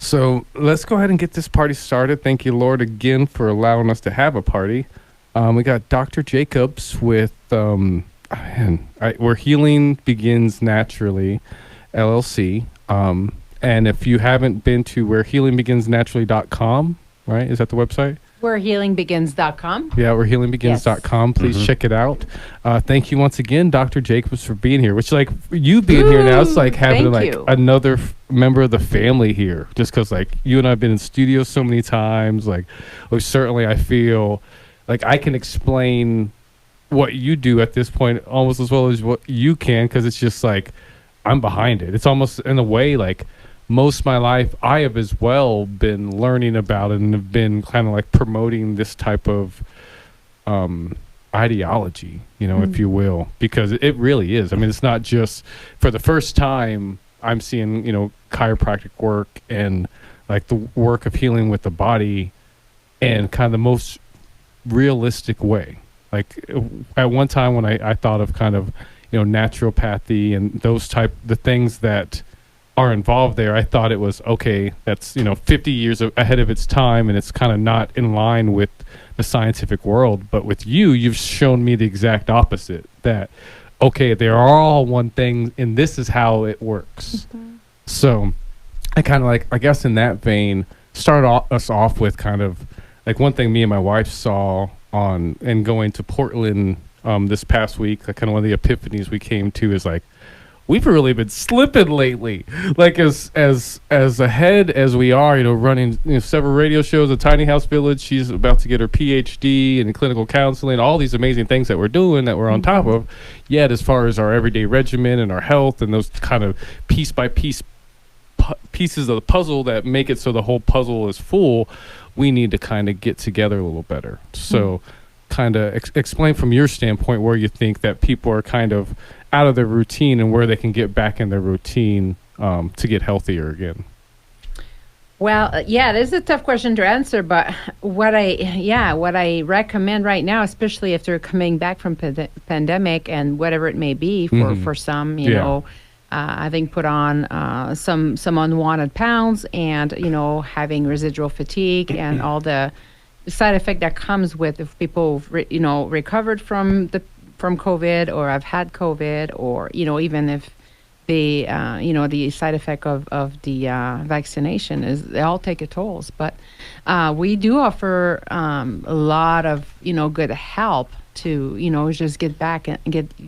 So let's go ahead and get this party started. Thank you, Lord, again for allowing us to have a party. We got Dr. Jacobs with Where Healing Begins Naturally, LLC. And if you haven't been to wherehealingbeginsnaturally.com, right? Is that the website? Wherehealingbegins.com. Yeah, wherehealingbegins.com. Please check it out. Thank you once again, Dr. Jacobs, for being here. Which, like, you being here now, it's like having another member of the family here. Just because, like, you and I have been in studio so many times. Like, certainly I feel like I can explain what you do at this point almost as well as what you can, because it's just like I'm behind it. It's almost in a way like most of my life I have as well been learning about it and have been kind of like promoting this type of ideology, if you will, because it really is. I mean, it's not just for the first time I'm seeing, chiropractic work and like the work of healing with the body and kind of the most realistic way. Like at one time when I thought of kind of, naturopathy and the things that are involved there, I thought it was, okay, that's, 50 years ahead of its time and it's kind of not in line with the scientific world. But with you've shown me the exact opposite, that, okay, they're all one thing and this is how it works. Mm-hmm. So I kind of like, I guess in that vein, start us off with kind of like one thing me and my wife saw and going to Portland this past week, like kind of one of the epiphanies we came to is like, we've really been slipping lately. Like as ahead as we are, running several radio shows at Tiny House Village. She's about to get her PhD in clinical counseling, all these amazing things that we're doing that we're on top of. Yet as far as our everyday regimen and our health and those kind of piece by piece pieces of the puzzle that make it so the whole puzzle is full, we need to kind of get together a little better. So kind of explain from your standpoint where you think that people are kind of out of their routine and where they can get back in their routine to get healthier again. Well, it is a tough question to answer, but what I recommend right now, especially if they're coming back from pandemic and whatever it may be for some, you know, I think put on some unwanted pounds and, having residual fatigue and all the side effect that comes with if people, recovered from COVID or have had COVID or, even if the, the side effect of the vaccination is they all take a tolls. But we do offer a lot of, good help to, just get back and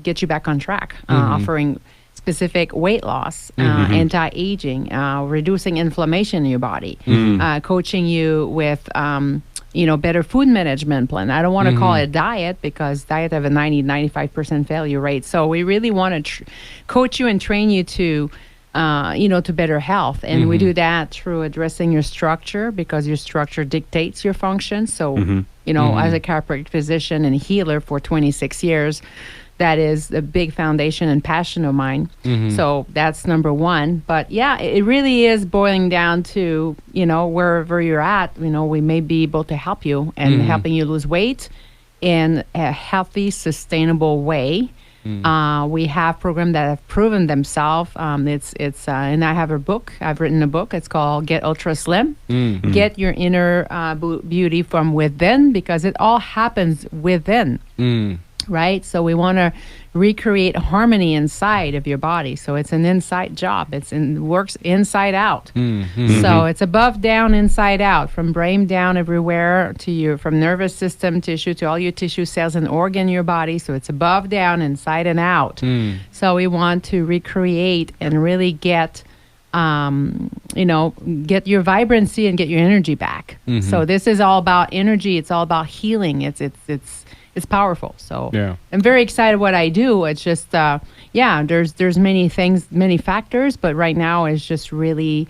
get you back on track, offering specific weight loss, anti-aging, reducing inflammation in your body, coaching you with, better food management plan. I don't want to call it diet because diet have a 90-95% failure rate. So we really want to coach you and train you to, to better health. And we do that through addressing your structure because your structure dictates your function. So, as a chiropractic physician and healer for 26 years, that is a big foundation and passion of mine. So that's number one. But it really is boiling down to, wherever you're at, we may be able to help you and helping you lose weight in a healthy, sustainable way. We have programs that have proven themselves. It's and I have a book. I've written a book. It's called Get Ultra Slim. Get your inner beauty from within because it all happens within. Right? So we want to recreate harmony inside of your body. So it's an inside job. Works inside out. So it's above, down, inside out, from brain down everywhere from nervous system tissue to all your tissue cells and organ in your body. So it's above, down, inside and out. So we want to recreate and really get get your vibrancy and get your energy back. So this is all about energy. It's all about healing. It's powerful. So I'm very excited what I do. It's just, there's many things, many factors, but right now it's just really,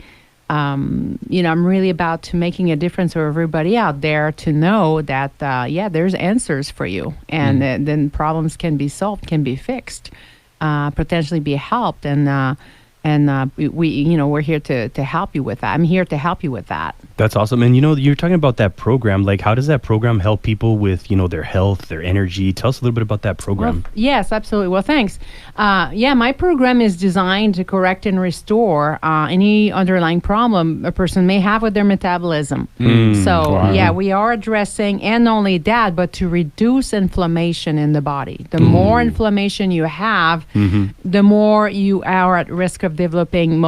I'm really about to making a difference for everybody out there to know that, there's answers for you. And then problems can be solved, can be fixed, potentially be helped. And And we're here to help you with that. I'm here to help you with that. That's awesome. And you're talking about that program. Like, how does that program help people with their health, their energy? Tell us a little bit about that program. Well, yes, absolutely. Well, thanks. My program is designed to correct and restore any underlying problem a person may have with their metabolism. Wow. We are addressing, and not only that, but to reduce inflammation in the body. The more inflammation you have, the more you are at risk of developing,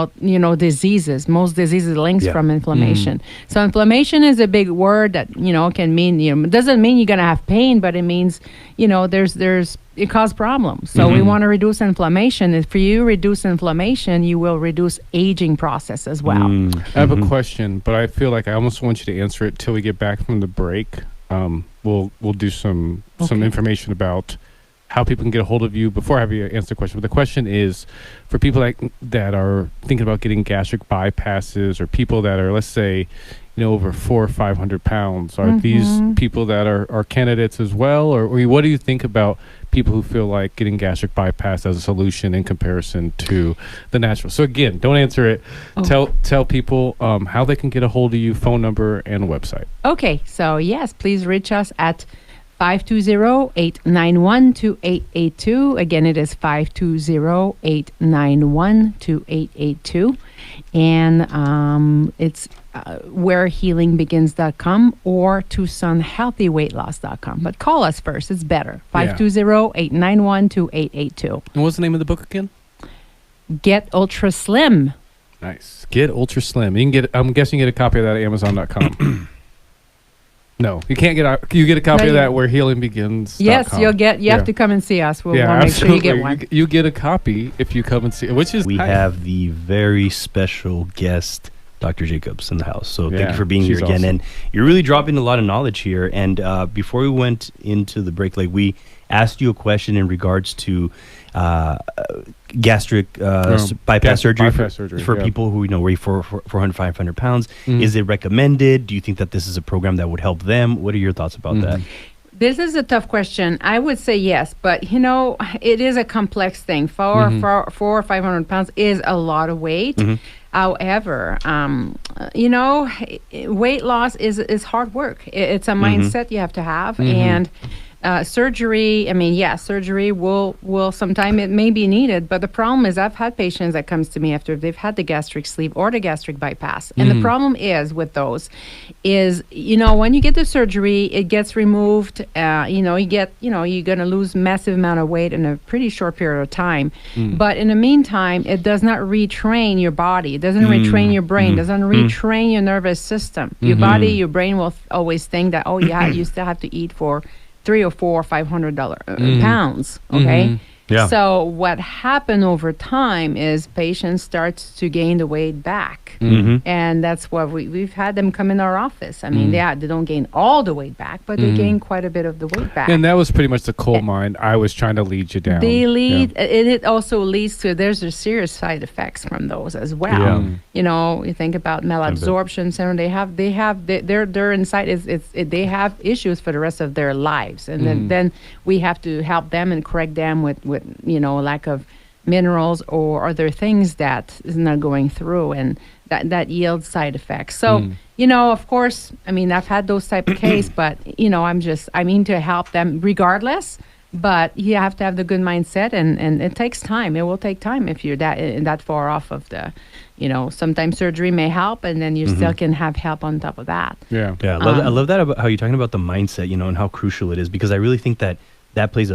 diseases. Most diseases links from inflammation. So inflammation is a big word that, can mean, it doesn't mean you're going to have pain, but it means, it causes problems. So we want to reduce inflammation. If you reduce inflammation, you will reduce aging process as well. I have a question, but I feel like I almost want you to answer it till we get back from the break. We'll do some information about how people can get a hold of you before I have you answer the question. But the question is for people that are thinking about getting gastric bypasses, or people that are, let's say, over 400 or 500 pounds. Are these people that are candidates as well? Or what do you think about people who feel like getting gastric bypass as a solution in comparison to the natural? So again, don't answer it. Tell people how they can get a hold of you, phone number, and website. Okay. So yes, please reach us at 520-891-2882. Again, it is 520-891-2882. And it's wherehealingbegins.com or TucsonHealthyWeightLoss.com. But call us first. It's better. 520-891-2882. And what's the name of the book again? Get Ultra Slim. Nice. Get Ultra Slim. You can get. I'm guessing you get a copy of that at Amazon.com. No, you can't get you get a copy of that where healing begins. Yes, you have to come and see us. We'll make sure you get one. You get a copy if you come and see, we have the very special guest, Dr. Jacobs, in the house. So thank you for being here again. Awesome. And you're really dropping a lot of knowledge here. And before we went into the break, we asked you a question in regards to gastric bypass surgery for people who weigh 400, 500 pounds. Is it recommended? Do you think that this is a program that would help them? What are your thoughts about that? This is a tough question. I would say yes, but it is a complex thing. 400 or 500 pounds is a lot of weight. However, weight loss is hard work. It's a mindset you have to have, and surgery. Surgery will sometime it may be needed, but the problem is I've had patients that comes to me after they've had the gastric sleeve or the gastric bypass, and the problem is with those is when you get the surgery, it gets removed. You're gonna lose massive amount of weight in a pretty short period of time, but in the meantime, it does not retrain your body. It doesn't retrain your brain. Doesn't retrain your nervous system. Your body, your brain will always think that you still have to eat for $300 or $400 pounds. Okay. Yeah. So what happened over time is patients starts to gain the weight back, and that's what we've had them come in our office. They don't gain all the weight back, but they gain quite a bit of the weight back. And that was pretty much the coal mine I was trying to lead you down. They lead, and it also leads to there's a serious side effects from those as well. You think about malabsorption syndrome. Their inside they have issues for the rest of their lives, and then we have to help them and correct them with lack of minerals or other things that is not going through, and that yields side effects. So, of course, I've had those type of case, but, I mean to help them regardless, but you have to have the good mindset, and it takes time. It will take time if you're that far off of the, sometimes surgery may help, and then you still can have help on top of that. Yeah. I love that about how you're talking about the mindset, and how crucial it is, because I really think that plays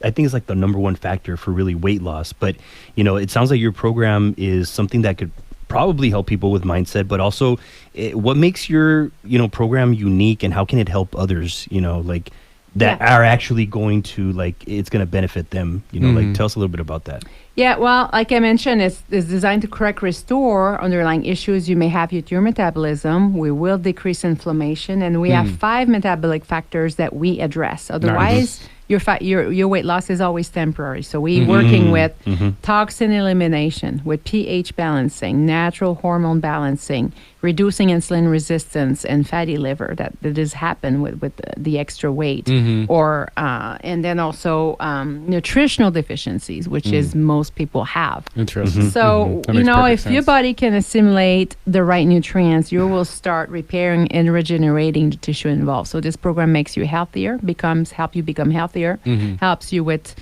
I think it's like the number one factor for really weight loss. But, it sounds like your program is something that could probably help people with mindset, but also what makes your, program unique, and how can it help others, are actually going to, it's going to benefit them, tell us a little bit about that. Yeah, well, like I mentioned, it's designed to correct, restore underlying issues you may have with your metabolism. We will decrease inflammation, and we have 5 metabolic factors that we address. Otherwise, your weight loss is always temporary. So we're working with toxin elimination, with pH balancing, natural hormone balancing, reducing insulin resistance and fatty liver that has happened with the extra weight, or and then also nutritional deficiencies, which is most people have. Interesting. So That makes perfect if your sense. body can assimilate the right nutrients, you will start repairing and regenerating the tissue involved. So this program makes you healthier, help you become healthier, helps you with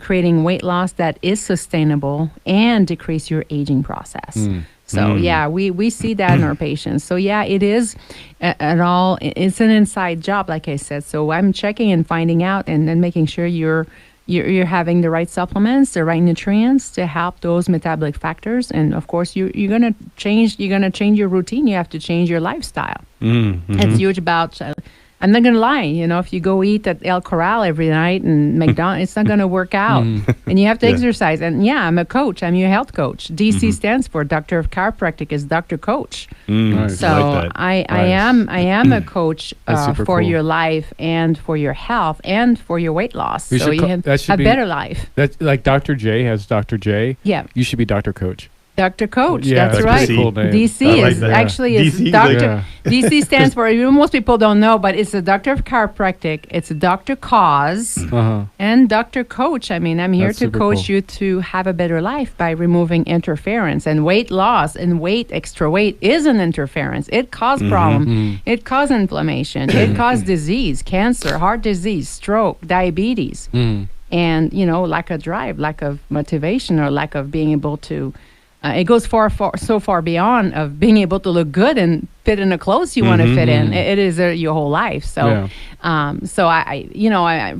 creating weight loss that is sustainable and decrease your aging process. So we see that in our patients. So it is it's an inside job, like I said. So I'm checking and finding out, and then making sure you're having the right supplements, the right nutrients to help those metabolic factors. And of course, you're gonna change your routine. You have to change your lifestyle. It's huge about. I'm not gonna lie, if you go eat at El Corral every night and McDonald's, it's not gonna work out. And you have to exercise. And I'm a coach. I'm your health coach. DC stands for Doctor of Chiropractic, is Doctor Coach. Nice. So I like that. I am a coach That's super for cool. your life and for your health and for your weight loss. You So should you have that should a be- better life. That's like Dr. J has Dr. J. Yeah. You should be Dr. Coach. Dr. Coach, Yeah, that's that's right. pretty cool name. DC I like is that. actually is DC, Doctor. like- DC stands for, most people don't know, but it's a Doctor of Chiropractic. It's a Doctor Cause and Doctor Coach. I mean, I'm here That's to super coach cool. you to have a better life by removing interference. And weight loss and extra weight is an interference. It causes problem. It causes inflammation. It causes disease, cancer, heart disease, stroke, diabetes, and lack of drive, lack of motivation, or lack of being able to. It goes so far beyond of being able to look good and fit in the clothes you want to fit in. It is your whole life. So,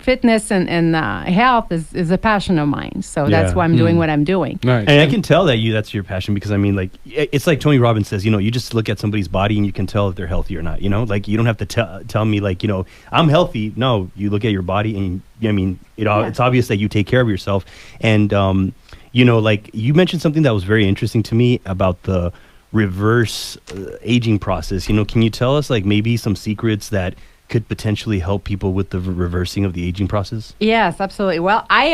fitness and health is a passion of mine. So that's why I'm doing what I'm doing. Nice. And I can tell that that's your passion, because I mean, like, it's like Tony Robbins says, you just look at somebody's body and you can tell if they're healthy or not. Like, you don't have to tell me, like, I'm healthy. No, you look at your body and it's obvious that you take care of yourself. And like, you mentioned something that was very interesting to me about the reverse aging process. Can you tell us, like, maybe some secrets that could potentially help people with the reversing of the aging process? Yes, absolutely. Well, I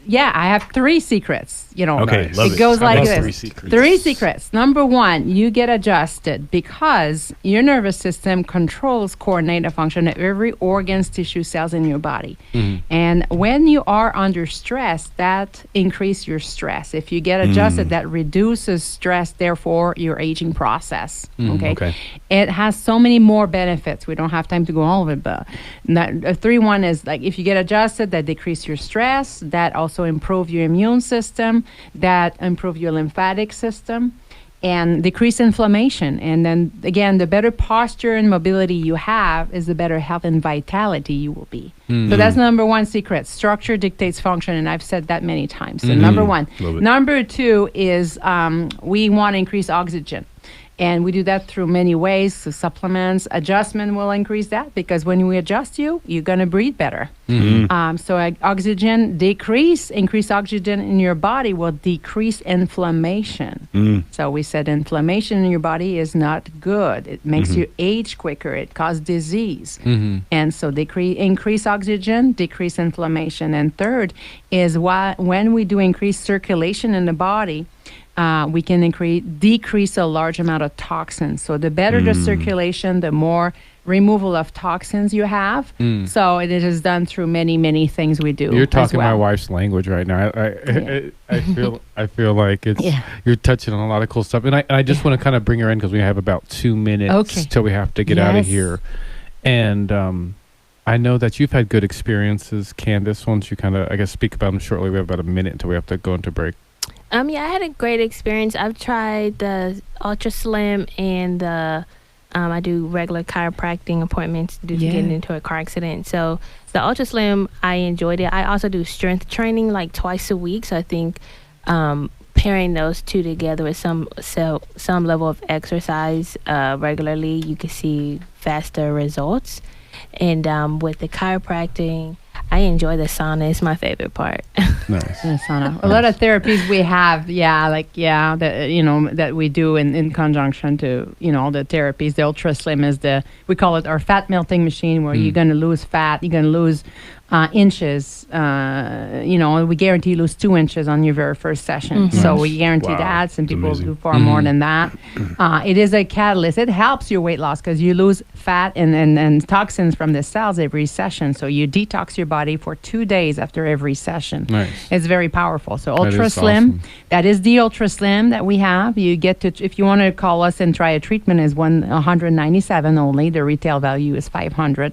have 3 secrets. Okay, Nice. love It goes I like love this. 3 secrets. 3 secrets. Number 1, you get adjusted because your nervous system controls coordinate the function of every organs, tissue, cells in your body. And when you are under stress, that increases your stress. If you get adjusted, that reduces stress, therefore your aging process. Okay. It has so many more benefits. We don't have time to go all of it, but 3-1 is like, if you get adjusted, that decrease your stress, that also improve your immune system, that improve your lymphatic system, and decrease inflammation. And then again, the better posture and mobility you have is the better health and vitality you will be. So that's number 1 secret. Structure dictates function, and I've said that many times. So number 1. Love it. Number 2 is we want to increase oxygen. And we do that through many ways. So supplements, adjustment will increase that, because when we adjust you're going to breathe better. So oxygen increase oxygen in your body will decrease inflammation. So we said inflammation in your body is not good. It makes you age quicker. It causes disease. And so increase oxygen, decrease inflammation. And third is when we do increase circulation in the body, we can decrease a large amount of toxins. So the better the circulation, the more removal of toxins you have. So it is done through many, many things we do. You're talking as well. my wife's language right now. I feel like you're touching on a lot of cool stuff, and I just want to kind of bring her in because we have about 2 minutes till we have to get out of here. And I know that you've had good experiences, Candice. Once you kind of, I guess, speak about them shortly. We have about a minute until we have to go into break. I had a great experience. I've tried the Ultra Slim and the I do regular chiropractic appointments due to getting into a car accident. So the Ultra Slim, I enjoyed it. I also do strength training like twice a week. So I think pairing those 2 together with some level of exercise regularly, you can see faster results. And with the chiropractic, I enjoy the sauna. It's my favorite part. Nice. The sauna. A lot of therapies we have, that we do in conjunction to, the therapies. The Ultra Slim is we call it our fat melting machine, where you're going to lose fat, you're going to lose inches. We guarantee you lose 2 inches on your very first session. Mm-hmm. So Nice. we guarantee Wow. that. Some That's people amazing. do far more than that. It is a catalyst. It helps your weight loss because you lose fat and toxins from the cells every session. So you detox your body for 2 days after every session. Nice. It's very powerful. So That Ultra is Slim, awesome. that is the Ultra Slim that we have. You get to, if you want to call us and try a treatment, is $197 only. The retail value is $500.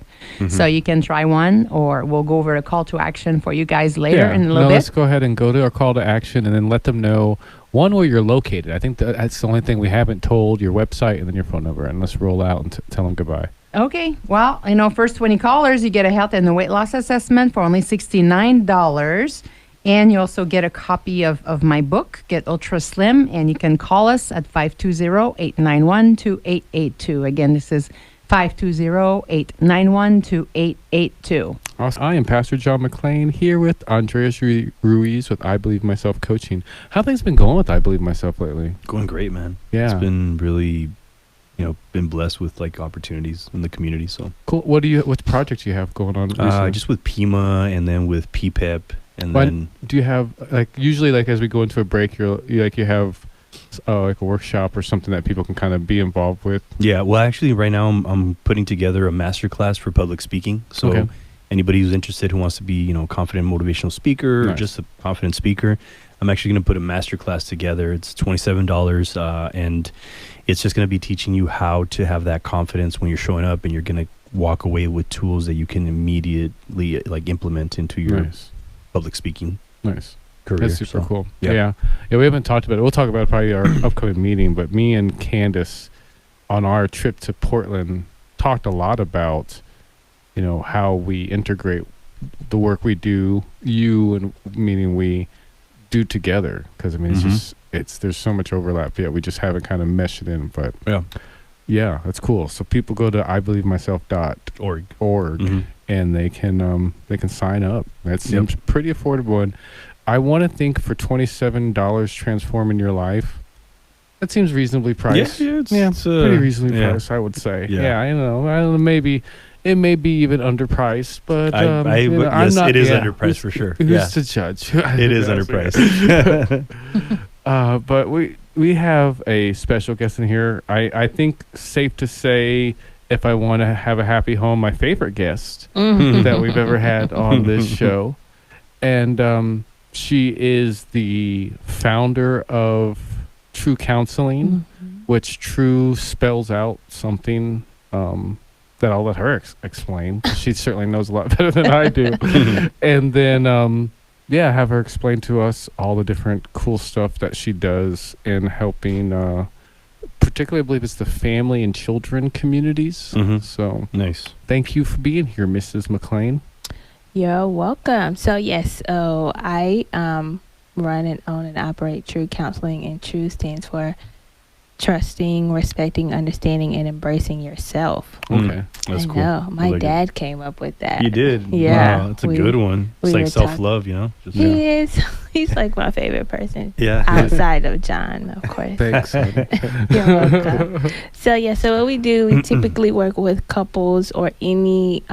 So you can try one, or we'll go over a call to action for you guys later in a little Let's bit. go ahead and go to our call to action and then let them know, one, where you're located. I think that's the only thing we haven't told, your website and then your phone number. And let's roll out and tell them goodbye. Okay. Well, first 20 callers, you get a health and a weight loss assessment for only $69. And you also get a copy of my book, Get Ultra Slim. And you can call us at 520-891-2882. Again, this is 520-891-2882. Awesome. I am Pastor John McLane here with Andreas Ruiz with I Believe Myself Coaching. How things been going with I Believe Myself lately? Going great, man. Yeah. It's been really, been blessed with like opportunities in the community. So Cool. What projects you have going on recently? just with Pima and then with PPEP and Why- then do you have usually as we go into a break, you have like a workshop or something that people can kind of be involved with? yeah. Well, actually, right now I'm putting together a masterclass for public speaking. So Okay. anybody who's interested, who wants to be confident motivational speaker or Nice. just a confident speaker, I'm actually going to put a masterclass together. It's $27, and it's just going to be teaching you how to have that confidence when you're showing up, and you're going to walk away with tools that you can immediately implement into your Nice. public speaking Nice. career. That's super So, cool. yeah. Yeah. We haven't talked about it. We'll talk about it probably our upcoming meeting, but me and Candice on our trip to Portland talked a lot about, how we integrate the work we do, and meaning we do together. Cause it's just, there's so much overlap yet. We just haven't kind of meshed it in, but yeah, that's cool. So people go to ibelievemyself.org Mhm. and they can sign up. That seems pretty affordable. And I want to think for $27 transforming your life, that seems reasonably priced. it's Pretty reasonably yeah. priced, I would say. Yeah. Yeah, I don't know. Maybe it may be even underpriced, but yes, it is underpriced for sure. Who's Yeah. to judge? It is Yeah, underpriced. but we have a special guest in here. I think safe to say, if I want to have a happy home, my favorite guest that we've ever had on this show. And she is the founder of True Counseling, which True spells out something that I'll let her explain. She certainly knows a lot better than I do. And then, have her explain to us all the different cool stuff that she does in helping, particularly I believe it's the family and children communities. So Nice. thank you for being here, Mrs. McLean. You're welcome. So yes, I run and own and operate True Counseling, and True stands for trusting, respecting, understanding, and embracing yourself. Okay. That's I cool. know. My like it. dad came up with that. You did. Yeah. Wow, that's a We- good one. It's we like were self-love, Just, He is. He's like my favorite person yeah. outside of John, of course. Thanks. honey. You're welcome. So what we do, we typically work with couples or any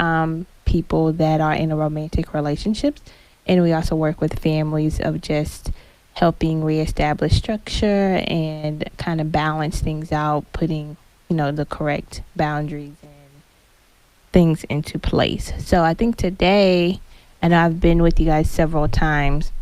people that are in a romantic relationships, and we also work with families of just helping reestablish structure and kind of balance things out, putting the correct boundaries and things into place. So I think today, and I've been with you guys several times.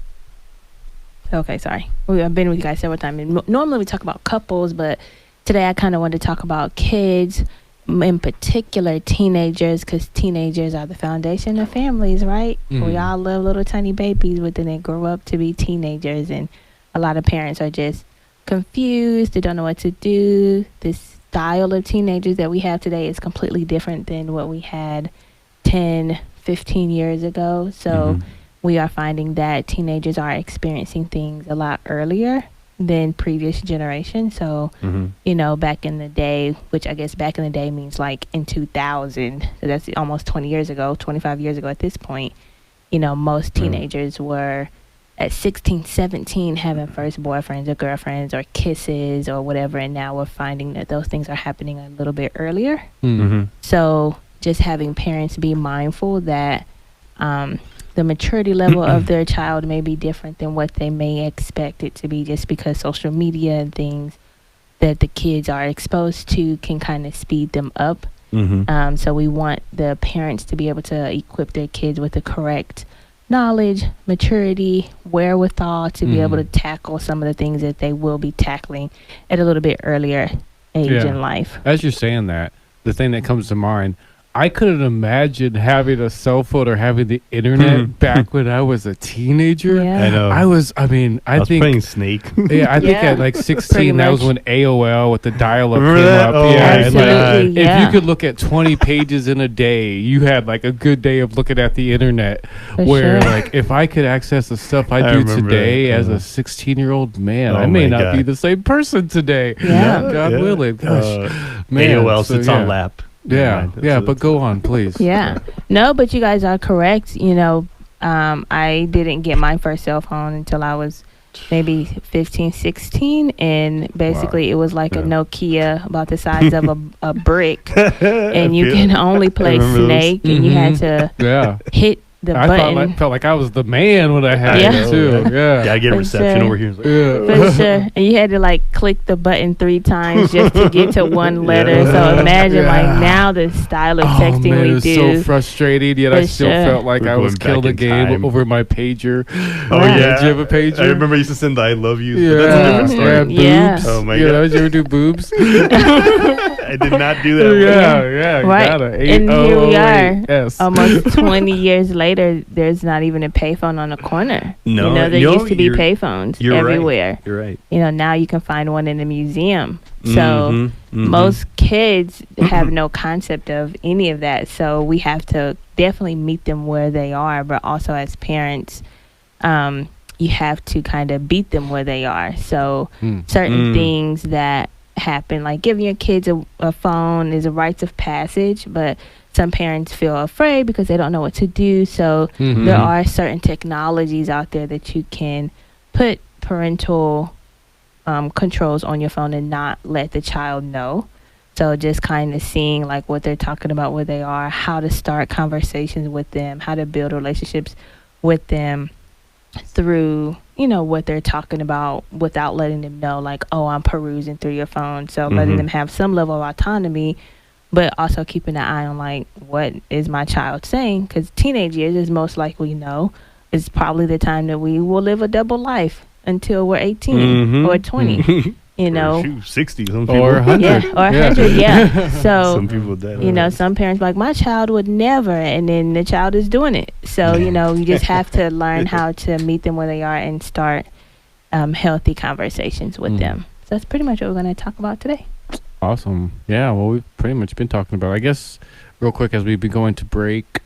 Okay, sorry. I've been with you guys several times. And normally we talk about couples, but today I kind of wanted to talk about kids, in particular teenagers, because teenagers are the foundation of families, right? We all love little tiny babies, but then they grow up to be teenagers, and a lot of parents are just confused. They don't know what to do. This style of teenagers that we have today is completely different than what we had 10, 15 years ago. So we are finding that teenagers are experiencing things a lot earlier than previous generations. So, back in the day, which I guess back in the day means like in 2000, so that's almost 20 years ago, 25 years ago at this point, most teenagers were at 16, 17 having first boyfriends or girlfriends or kisses or whatever. And now we're finding that those things are happening a little bit earlier. So just having parents be mindful that the maturity level of their child may be different than what they may expect it to be, just because social media and things that the kids are exposed to can kind of speed them up. So we want the parents to be able to equip their kids with the correct knowledge, maturity, wherewithal to be able to tackle some of the things that they will be tackling at a little bit earlier age in life. As you're saying that, the thing that comes to mind, I couldn't imagine having a cell phone or having the internet back when I was a teenager. Yeah. I know. I was think playing Snake. Yeah, I think at like 16, that was when AOL with the dial-up came that? up. Oh, yeah, my and like, Absolutely, if you could look at 20 pages in a day, you had like a good day of looking at the internet. For where sure. like if I could access the stuff I do remember today that. as a 16-year-old man, Oh I may my not be God. the same person today. Yeah. God willing. Gosh, man, AOL so, sits on lap. Yeah, but go on, please. Yeah. No, but you guys are correct. You know, I didn't get my first cell phone until I was maybe 15, 16. And basically it was like a Nokia about the size of a brick. And you can only play Snake. And you had to hit the button. Felt like I was the man when I had Yeah. it too. Yeah. Gotta get For reception sure. over here. It's like, For sure. And you had to like click the button 3 times just to get to one letter. So imagine like now the style of texting man, we it was do. so frustrating, yet I For still sure. felt like We're I was going back killed a in game time. over my pager. Oh Yeah. yeah. Did you have a pager? I remember I used to send the I love yous, Yeah, but that's a different story. yeah, Yeah. boobs. Oh, my you God. know, did you ever do boobs? I did not do that. yeah, you Right. gotta. And here we are. Yes. Almost 20 years later, there's not even a payphone on the corner. No, you know, there no, used to be you're- payphones you're right. everywhere. You're right. You know, now you can find one in a museum. So Mhm, mhm. most kids have no concept of any of that. So we have to definitely meet them where they are, but also as parents, you have to kind of beat them where they are. So certain things that happen, like giving your kids a phone is a rites of passage, but some parents feel afraid because they don't know what to do. So there are certain technologies out there that you can put parental controls on your phone and not let the child know. So just kind of seeing like what they're talking about, where they are, how to start conversations with them, how to build relationships with them through, you know, what they're talking about without letting them know like, oh, I'm perusing through your phone. So letting them have some level of autonomy, but also keeping an eye on like, what is my child saying? Because teenage years, as most likely know, is probably the time that we will live a double life until we're 18 or 20. You know, Or shoot, 60. Some people. Or 100. yeah, or 100, yeah. So, Some people that. you know, some parents like, my child would never, and then the child is doing it. So, you know, you just have to learn how to meet them where they are and start healthy conversations with them. So that's pretty much what we're going to talk about today. Awesome. Yeah, well, we've pretty much been talking about, I guess, real quick as we be going to break,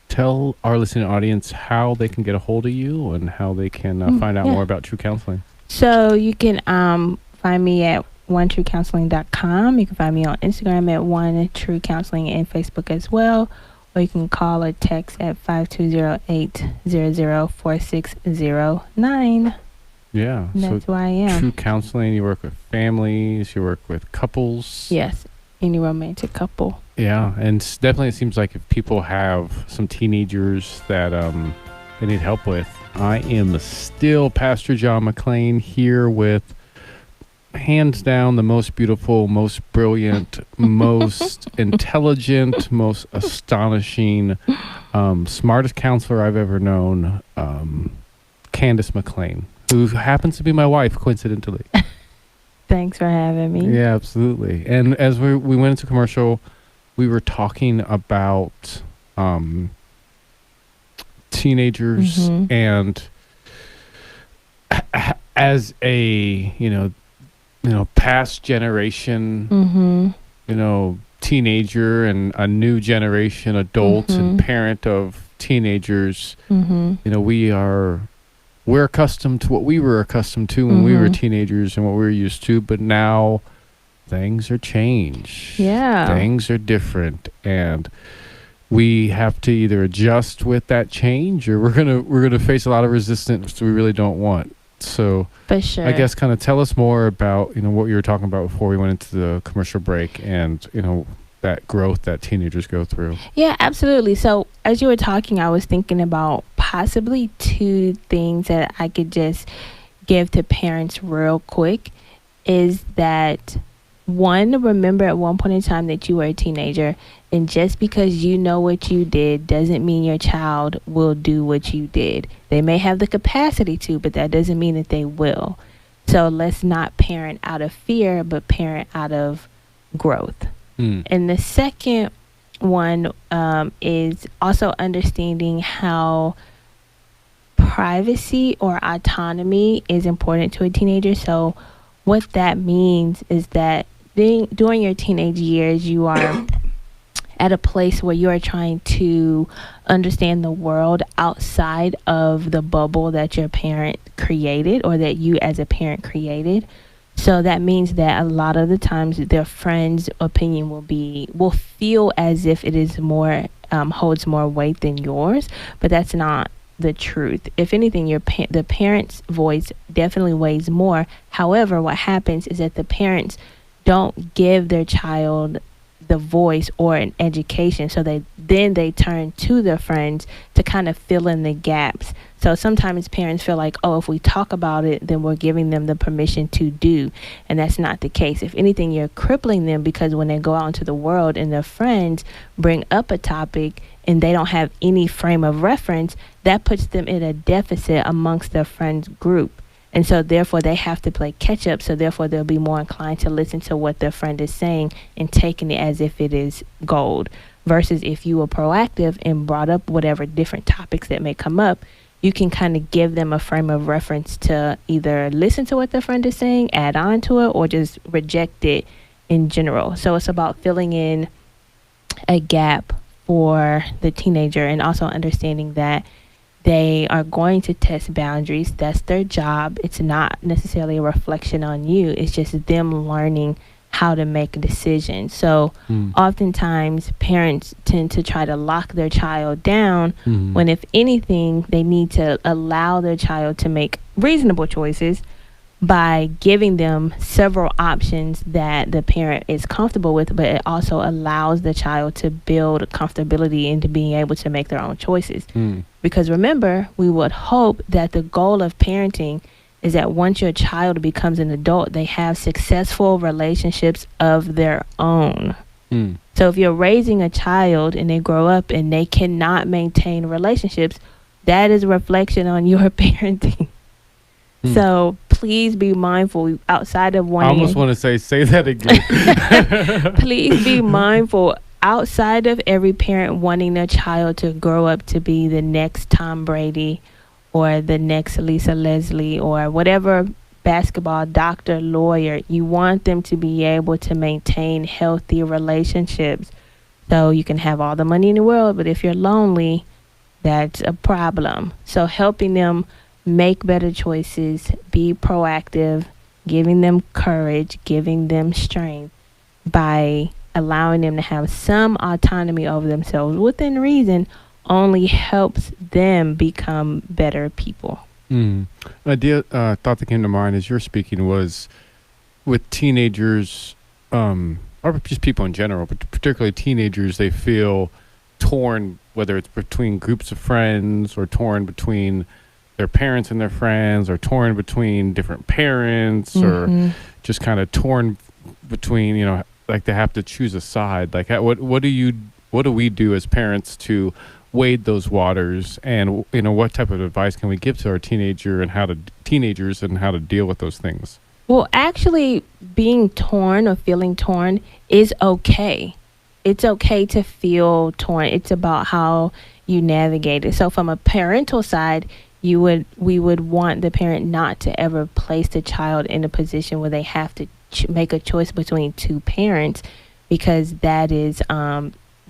tell our listening audience how they can get a hold of you and how they can find out more about True Counseling. So you can find me at onetruecounseling.com. You can find me on Instagram at One True Counseling and Facebook as well. Or you can call or text at 520-800-4609. Yeah. And that's who I am. True Counseling, you work with families, you work with couples. Yes, any romantic couple. Yeah, and definitely it seems like if people have some teenagers that they need help with, I am still Pastor John McLane here with hands down the most beautiful, most brilliant, most intelligent, most astonishing, smartest counselor I've ever known, Candice McLane, who happens to be my wife, coincidentally. Thanks for having me. Yeah, absolutely. And as we went into commercial, we were talking about teenagers and as a past generation teenager and a new generation adult and parent of teenagers, we're accustomed to what we were accustomed to when we were teenagers and what we were used to, but now things are changed. Yeah. Things are different, and we have to either adjust with that change or we're gonna face a lot of resistance we really don't want. So for sure. I guess kind of tell us more about what you were talking about before we went into the commercial break, and that growth that teenagers go through. Yeah, absolutely. So as you were talking, I was thinking about possibly two things that I could just give to parents real quick. Is that one, remember at one point in time that you were a teenager, and just because you know what you did doesn't mean your child will do what you did. They may have the capacity to, but that doesn't mean that they will. So let's not parent out of fear, but parent out of growth. And the second one is also understanding how privacy or autonomy is important to a teenager. So what that means is that during your teenage years, you are at a place where you are trying to understand the world outside of the bubble that your parent created or that you as a parent created. So that means that a lot of the times their friends' opinion will feel as if it is more holds more weight than yours, but that's not the truth. If anything, the parent's voice definitely weighs more. However, what happens is that the parents don't give their child the voice or an education, so they turn to their friends to kind of fill in the gaps. So sometimes parents feel like, oh, if we talk about it, then we're giving them the permission to do, and that's not the case. If anything, you're crippling them, because when they go out into the world and their friends bring up a topic and they don't have any frame of reference, that puts them in a deficit amongst their friends group. And so therefore they have to play catch up. So therefore they'll be more inclined to listen to what their friend is saying and taking it as if it is gold. Versus if you were proactive and brought up whatever different topics that may come up, you can kind of give them a frame of reference to either listen to what their friend is saying, add on to it, or just reject it in general. So it's about filling in a gap for the teenager, and also understanding that they are going to test boundaries. That's their job. It's not necessarily a reflection on you. It's just them learning how to make decisions. So oftentimes parents tend to try to lock their child down when, if anything, they need to allow their child to make reasonable choices by giving them several options that the parent is comfortable with, but it also allows the child to build comfortability into being able to make their own choices. Because remember, we would hope that the goal of parenting is that once your child becomes an adult, they have successful relationships of their own. So if you're raising a child and they grow up and they cannot maintain relationships, that is a reflection on your parenting. So please be mindful outside of wanting... I almost want to say that again. Please be mindful outside of every parent wanting their child to grow up to be the next Tom Brady or the next Lisa Leslie or whatever basketball doctor, lawyer. You want them to be able to maintain healthy relationships. So you can have all the money in the world, but if you're lonely, that's a problem. So helping them make better choices, be proactive, giving them courage, giving them strength by allowing them to have some autonomy over themselves within reason only helps them become better people. An idea, thought that came to mind as you're speaking was with teenagers, or just people in general, but particularly teenagers, they feel torn, whether it's between groups of friends or torn between their parents and their friends, or torn between different parents, or just kind of torn between, like they have to choose a side. Like what do we do as parents to wade those waters, and what type of advice can we give to our teenagers and how to deal with those things? Well, actually being torn or feeling torn is okay. It's okay to feel torn. It's about how you navigate it. So from a parental side, we would want the parent not to ever place the child in a position where they have to make a choice between two parents, because that is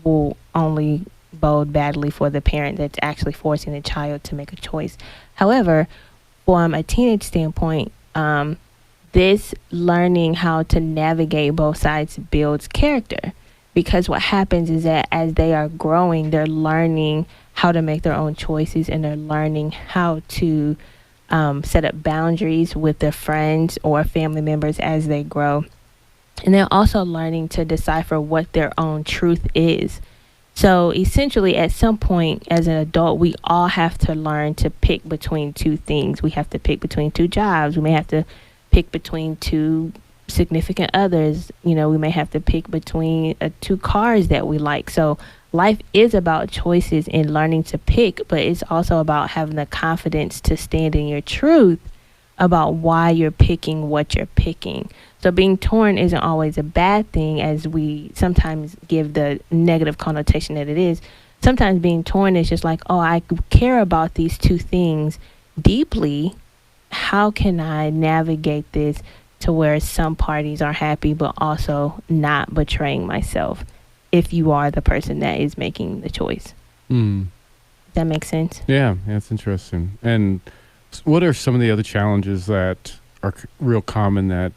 will only bode badly for the parent that's actually forcing the child to make a choice. However, from a teenage standpoint, this learning how to navigate both sides builds character, because what happens is that as they are growing, they're learning how to make their own choices, and they're learning how to set up boundaries with their friends or family members as they grow. And they're also learning to decipher what their own truth is. So essentially, at some point as an adult, we all have to learn to pick between two things. We have to pick between two jobs. We may have to pick between two significant others. You know, we may have to pick between two cars that we like. So life is about choices and learning to pick, but it's also about having the confidence to stand in your truth about why you're picking what you're picking. So being torn isn't always a bad thing, as we sometimes give the negative connotation that it is. Sometimes being torn is just like, oh, I care about these two things deeply. How can I navigate this to where some parties are happy, but also not betraying myself if you are the person that is making the choice? Does that make sense? Yeah, that's interesting. And what are some of the other challenges that are real common that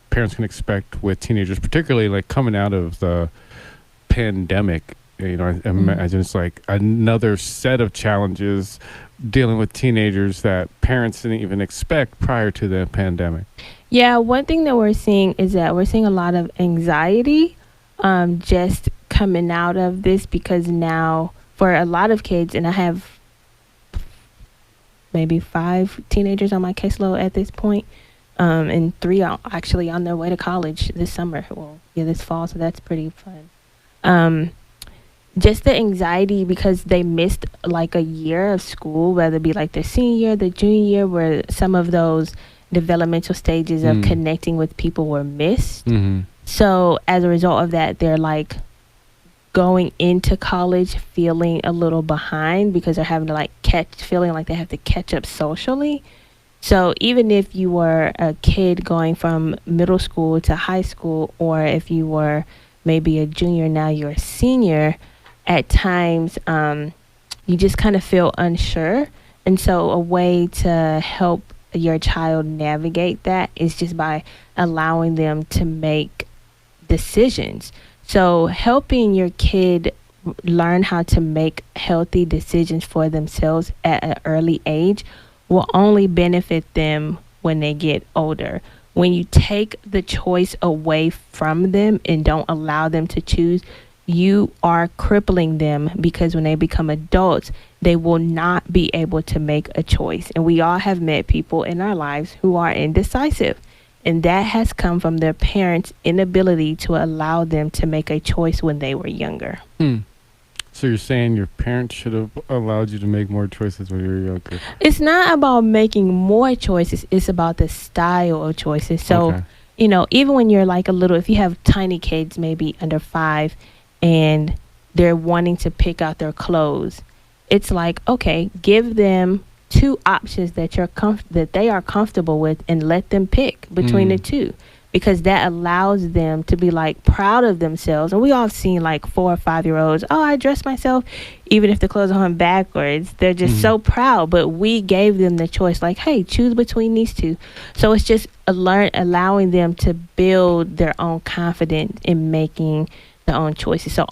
parents can expect with teenagers, particularly like coming out of the pandemic? You know, I imagine it's like another set of challenges dealing with teenagers that parents didn't even expect prior to the pandemic. Yeah, one thing that we're seeing is that we're seeing a lot of anxiety just coming out of this, because now for a lot of kids, and I have maybe 5 teenagers on my caseload at this point, and 3 are actually on their way to college this summer. Well, yeah, this fall, so that's pretty fun. Just the anxiety because they missed like a year of school, whether it be like their senior year, their junior year, where some of those developmental stages of connecting with people were missed. So as a result of that, they're like going into college feeling a little behind because they're having to feeling like they have to catch up socially. So even if you were a kid going from middle school to high school, or if you were maybe a junior, now you're a senior, at times you just kind of feel unsure. And so a way to help your child navigate that is just by allowing them to make decisions. So helping your kid learn how to make healthy decisions for themselves at an early age will only benefit them when they get older. When you take the choice away from them and don't allow them to choose, you are crippling them, because when they become adults, they will not be able to make a choice. And we all have met people in our lives who are indecisive. And that has come from their parents' inability to allow them to make a choice when they were younger. So you're saying your parents should have allowed you to make more choices when you were younger? It's not about making more choices. It's about the style of choices. So, you know, even when you're like a little, if you have tiny kids, maybe under 5, and they're wanting to pick out their clothes, it's like, okay, give them 2 options that that they are comfortable with, and let them pick between the 2, because that allows them to be like proud of themselves. And we all seen like 4 or 5-year-olds, oh, I dressed myself, even if the clothes are on backwards, they're just so proud. But we gave them the choice, like, hey, choose between these 2. So it's just allowing them to build their own confidence in making their own choices. So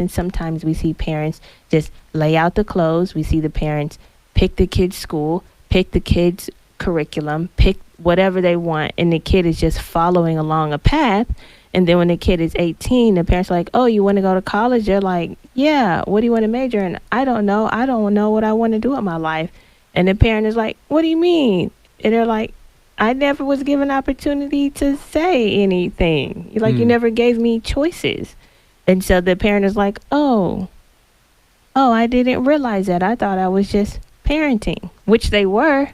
sometimes we see parents just lay out the clothes. We see the parents pick the kid's school, pick the kid's curriculum, pick whatever they want, and the kid is just following along a path. And then when the kid is 18, the parents are like, oh, you want to go to college? They're like, yeah, what do you want to major in? I don't know what I want to do with my life. And the parent is like, what do you mean? And they're like, I never was given opportunity to say anything. You never gave me choices. And so the parent is like, oh, I didn't realize that. I thought I was just parenting, which they were,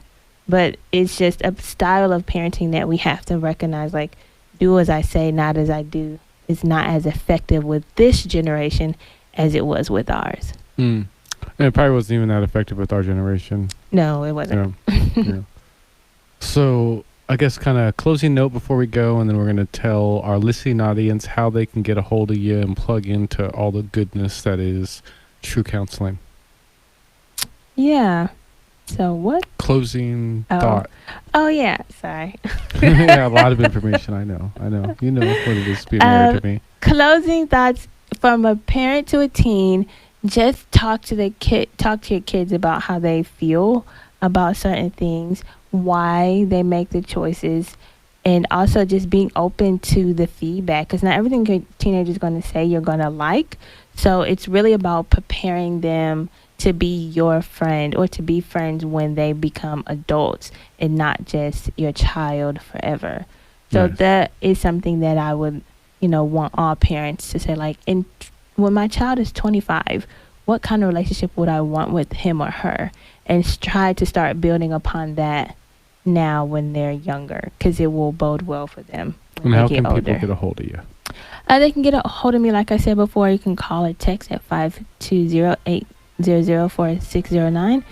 but it's just a style of parenting that we have to recognize, like, do as I say, not as I do. It's not as effective with this generation as it was with ours. And it probably wasn't even that effective with our generation. No, it wasn't. Yeah. So I guess kind of closing note before we go, and then we're going to tell our listening audience how they can get a hold of you and plug into all the goodness that is True Counseling. Yeah. So what? Closing thought. Oh, yeah. Sorry. Yeah, a lot of information. I know. You know what it is to be married to me. Closing thoughts from a parent to a teen. Just talk to your kids about how they feel about certain things, why they make the choices, And also just being open to the feedback, because not everything your teenager is going to say you're going to like. So it's really about preparing them to be your friend or to be friends when they become adults and not just your child forever. So Nice. that is something that I would, want all parents to say, like, when my child is 25, what kind of relationship would I want with him or her? And try to start building upon that now when they're younger, because it will bode well for them when And they how get can older. people get a hold of you? They can get a hold of me, like I said before. You can call or text at 520-800-4609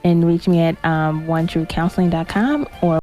and reach me at onetruecounseling.com or